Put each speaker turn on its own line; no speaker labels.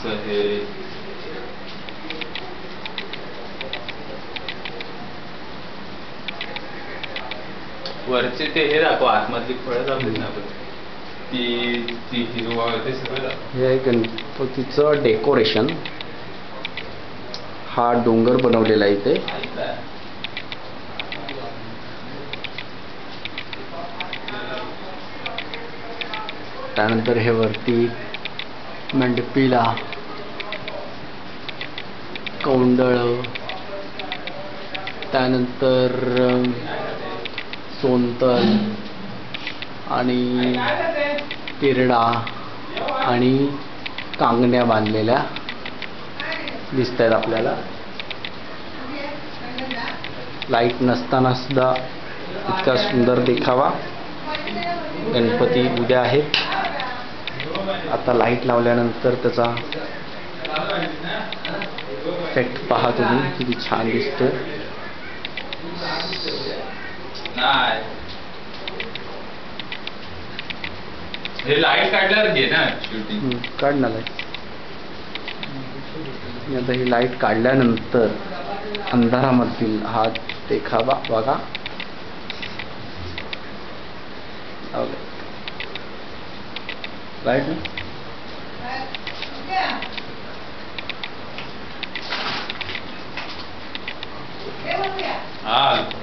हे वरचे ते हे दाखव, आतमधली फळं दाखवली ना आपण, ती हिरवा ते सगळं दाखव.
हे आहे गणपतीचं डेकोरेशन. हा डोंगर बनवलेला आहे इथे. त्यानंतर हे वरती मंडपीला कौंडळ, त्यानंतर सोनतल आणि तिरडा आणि कांगण्या बांधलेल्या दिसत आहेत आपल्याला. लाईट नसताना सुद्धा इतका सुंदर देखावा. गणपती उद्या आहेत. आता लाईट लावल्यानंतर त्याचा इफेक्ट पहा तुम्ही, किती छान दिसतोय.
हे लाईट काढल्यावर घे ना शूटिंग.
काढ ना लाईट. आता ही लाईट काढल्यानंतर अंधारामधील हा देखावा बघा. लाईट
हा